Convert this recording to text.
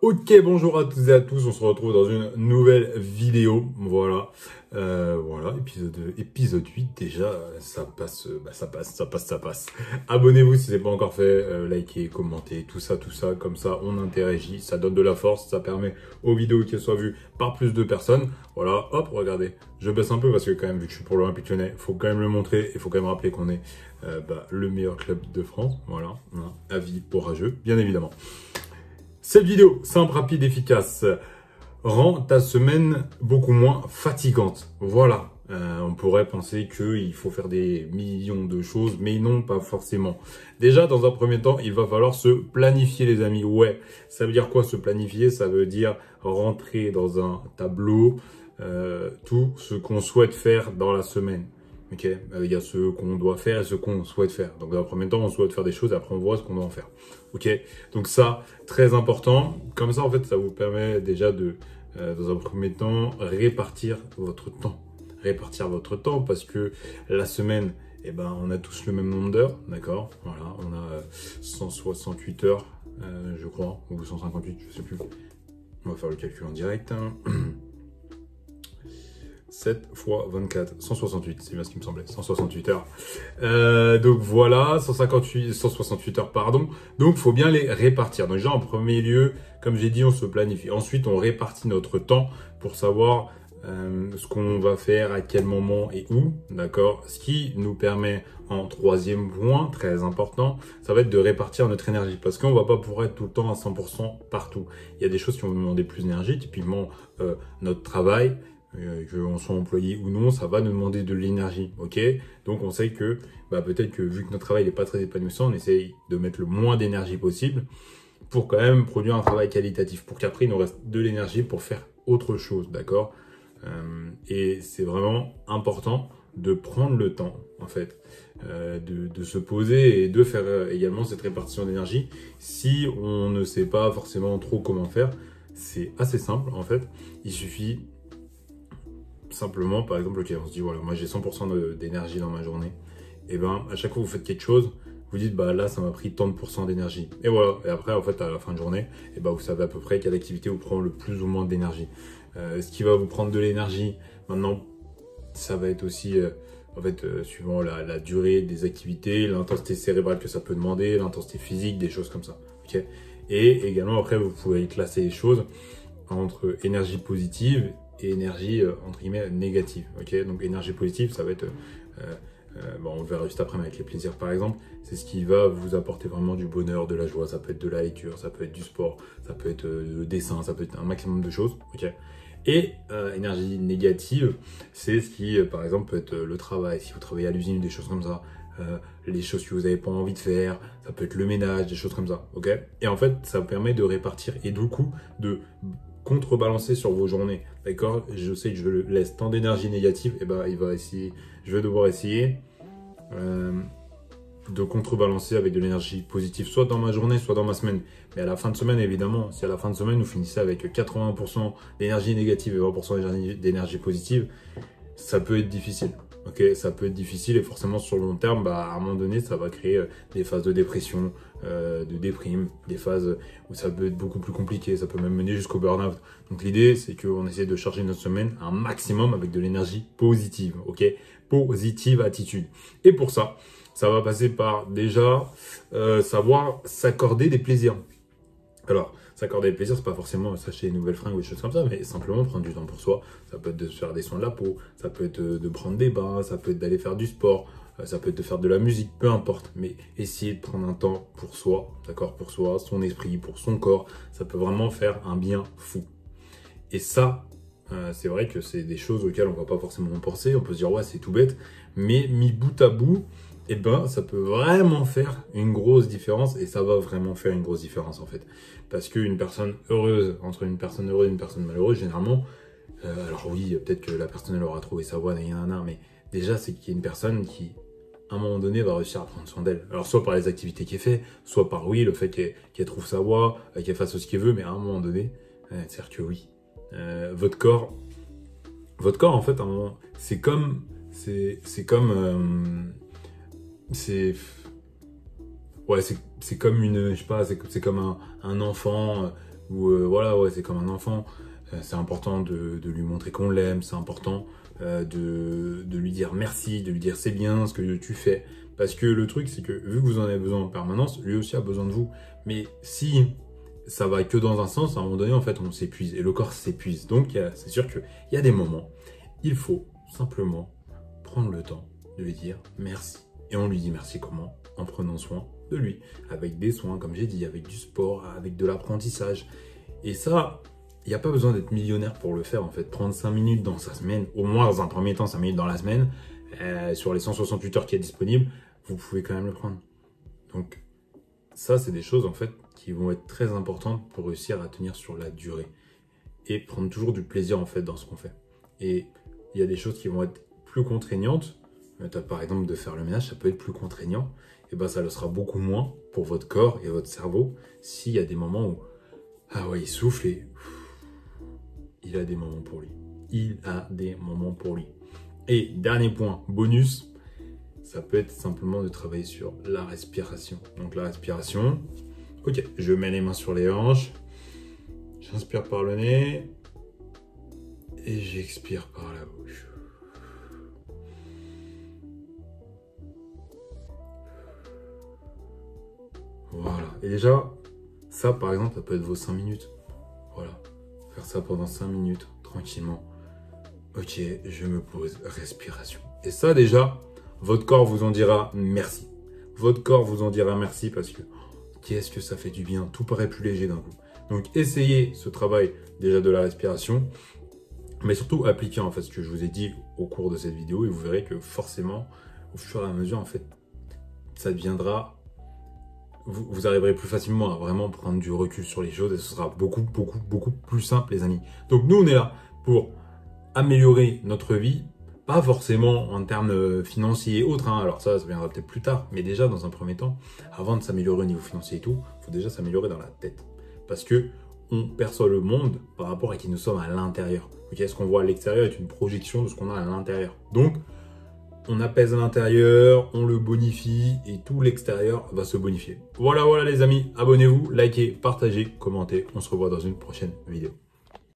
Ok, bonjour à toutes et à tous, on se retrouve dans une nouvelle vidéo, voilà, épisode 8 déjà, ça passe, ça passe. Abonnez-vous si ce n'est pas encore fait, likez, commentez, tout ça, comme ça on interagit, ça donne de la force, ça permet aux vidéos qu'elles soient vues par plus de personnes. Voilà, hop, regardez, je baisse un peu parce que quand même, vu que je suis pour l'Olympique Lyonnais, faut quand même le montrer, il faut quand même rappeler qu'on est le meilleur club de France, voilà, hein, avis orageux, bien évidemment. Cette vidéo, simple, rapide, efficace, rend ta semaine beaucoup moins fatigante. Voilà. On pourrait penser qu'il faut faire des millions de choses, mais non, pas forcément. Déjà, dans un premier temps, il va falloir se planifier, les amis. Ouais, ça veut dire quoi se planifier? Ça veut dire rentrer dans un tableau tout ce qu'on souhaite faire dans la semaine. Ok, il y a ce qu'on doit faire et ce qu'on souhaite faire. Donc, dans un premier temps, on souhaite faire des choses et après, on voit ce qu'on doit en faire. Ok, donc ça, très important. Comme ça, en fait, ça vous permet déjà de, dans un premier temps, répartir votre temps. Répartir votre temps parce que la semaine, eh ben, on a tous le même nombre d'heures, d'accord? Voilà, on a 168 heures, je crois, ou 158, je sais plus. On va faire le calcul en direct. Hein. 7 fois 24, 168, c'est bien ce qui me semblait, 168 heures. Donc voilà, 168 heures, pardon. Donc, il faut bien les répartir. Donc déjà, en premier lieu, comme j'ai dit, on se planifie. Ensuite, on répartit notre temps pour savoir ce qu'on va faire, à quel moment et où, d'accord? Ce qui nous permet, en troisième point, très important, ça va être de répartir notre énergie. Parce qu'on va pas pouvoir être tout le temps à 100% partout. Il y a des choses qui vont nous demander plus d'énergie, typiquement notre travail, qu'on soit employé ou non, ça va nous demander de l'énergie, ok? Donc on sait que peut-être que vu que notre travail n'est pas très épanouissant, on essaye de mettre le moins d'énergie possible pour quand même produire un travail qualitatif, pour qu'après il nous reste de l'énergie pour faire autre chose, d'accord? Et c'est vraiment important de prendre le temps, en fait, de se poser et de faire également cette répartition d'énergie. Si on ne sait pas forcément trop comment faire, c'est assez simple, en fait. Il suffit simplement, par exemple, ok, on se dit, voilà, moi j'ai 100% d'énergie dans ma journée. Et ben, à chaque fois que vous faites quelque chose, vous dites, bah là, ça m'a pris tant de pourcents d'énergie. Et voilà. Et après, en fait, à la fin de journée, et ben, vous savez à peu près quelle activité vous prend le plus ou moins d'énergie. Ce qui va vous prendre de l'énergie, maintenant, ça va être aussi, suivant la durée des activités, l'intensité cérébrale que ça peut demander, l'intensité physique, des choses comme ça. Ok. Et également, après, vous pouvez classer les choses entre énergie positive et énergie entre guillemets négative. Ok, donc énergie positive, ça va être, on le verra juste après, mais avec les plaisirs par exemple, c'est ce qui va vous apporter vraiment du bonheur, de la joie. Ça peut être de la lecture, ça peut être du sport, ça peut être le dessin, ça peut être un maximum de choses. Ok. Et énergie négative, c'est ce qui, par exemple, peut être le travail. Si vous travaillez à l'usine, des choses comme ça, les choses que vous n'avez pas envie de faire, ça peut être le ménage, des choses comme ça. Ok. Et en fait, ça vous permet de répartir et du coup de contrebalancer sur vos journées, d'accord? Je sais que je laisse tant d'énergie négative, et ben je vais devoir essayer de contrebalancer avec de l'énergie positive, soit dans ma journée, soit dans ma semaine. Mais à la fin de semaine, évidemment, si à la fin de semaine, vous finissez avec 80% d'énergie négative et 20% d'énergie positive, ça peut être difficile. Ok, ça peut être difficile et forcément sur le long terme, à un moment donné, ça va créer des phases de dépression, de déprime, des phases où ça peut être beaucoup plus compliqué, ça peut même mener jusqu'au burn-out. Donc l'idée, c'est qu'on essaie de charger notre semaine un maximum avec de l'énergie positive, ok? Positive attitude. Et pour ça, ça va passer par déjà savoir s'accorder des plaisirs. Alors, s'accorder des plaisirs, c'est pas forcément s'acheter des nouvelles fringues ou des choses comme ça, mais simplement prendre du temps pour soi. Ça peut être de se faire des soins de la peau, ça peut être de prendre des bains, ça peut être d'aller faire du sport, ça peut être de faire de la musique, peu importe. Mais essayer de prendre un temps pour soi, d'accord, pour soi, son esprit, pour son corps, ça peut vraiment faire un bien fou. Et ça, c'est vrai que c'est des choses auxquelles on va pas forcément penser. On peut se dire, ouais, c'est tout bête, mais mis bout à bout, eh ben, ça peut vraiment faire une grosse différence et ça va vraiment faire une grosse différence en fait. Parce qu'une personne heureuse, entre une personne heureuse et une personne malheureuse, généralement, alors oui, peut-être que la personne elle aura trouvé sa voie, mais déjà c'est qu'il y a une personne qui, à un moment donné, va réussir à prendre soin d'elle. Alors soit par les activités qu'elle fait, soit par oui, le fait qu'elle trouve sa voie, qu'elle fasse ce qu'elle veut, mais à un moment donné, c'est-à-dire que oui, votre corps en fait, à un moment, c'est comme c'est ouais, c'est comme une, je sais pas, c'est comme un enfant Ou voilà, ouais, c'est comme un enfant. C'est important de lui montrer qu'on l'aime, c'est important de lui dire merci, de lui dire c'est bien ce que tu fais. Parce que le truc, c'est que vu que vous en avez besoin en permanence, lui aussi a besoin de vous. Mais si ça va que dans un sens, à un moment donné, en fait, on s'épuise et le corps s'épuise. Donc, c'est sûr qu'il y a des moments, il faut simplement prendre le temps de lui dire merci. Et on lui dit merci comment? En prenant soin de lui, avec des soins, comme j'ai dit, avec du sport, avec de l'apprentissage. Et ça, il n'y a pas besoin d'être millionnaire pour le faire, en fait. Prendre 5 minutes dans sa semaine, au moins dans un premier temps, 5 minutes dans la semaine, sur les 168 heures qui est disponible, vous pouvez quand même le prendre. Donc, ça, c'est des choses, en fait, qui vont être très importantes pour réussir à tenir sur la durée. Et prendre toujours du plaisir, en fait, dans ce qu'on fait. Et il y a des choses qui vont être plus contraignantes. Par exemple, de faire le ménage, ça peut être plus contraignant. Et ben, ça le sera beaucoup moins pour votre corps et votre cerveau s'il y a des moments où, ah ouais, il souffle et il a des moments pour lui. Il a des moments pour lui. Et dernier point, bonus, ça peut être simplement de travailler sur la respiration. Donc la respiration, ok, je mets les mains sur les hanches, j'inspire par le nez et j'expire par la bouche. Voilà. Et déjà, ça par exemple, ça peut être vos 5 minutes. Voilà. Faire ça pendant 5 minutes, tranquillement. Ok, je me pose, respiration. Et ça déjà, votre corps vous en dira merci. Votre corps vous en dira merci parce que qu'est-ce que ça fait du bien. Tout paraît plus léger d'un coup. Donc essayez ce travail déjà de la respiration. Mais surtout appliquez en fait ce que je vous ai dit au cours de cette vidéo. Et vous verrez que forcément, au fur et à mesure, en fait, ça deviendra... Vous arriverez plus facilement à vraiment prendre du recul sur les choses et ce sera beaucoup plus simple, les amis. Donc nous, on est là pour améliorer notre vie, pas forcément en termes financiers et autres, hein. Alors ça viendra peut-être plus tard, mais déjà dans un premier temps, avant de s'améliorer au niveau financier et tout, il faut déjà s'améliorer dans la tête. Parce que on perçoit le monde par rapport à qui nous sommes à l'intérieur. Okay, ce qu'on voit à l'extérieur est une projection de ce qu'on a à l'intérieur. Donc, on apaise à l'intérieur, on le bonifie et tout l'extérieur va se bonifier. Voilà les amis, abonnez-vous, likez, partagez, commentez. On se revoit dans une prochaine vidéo.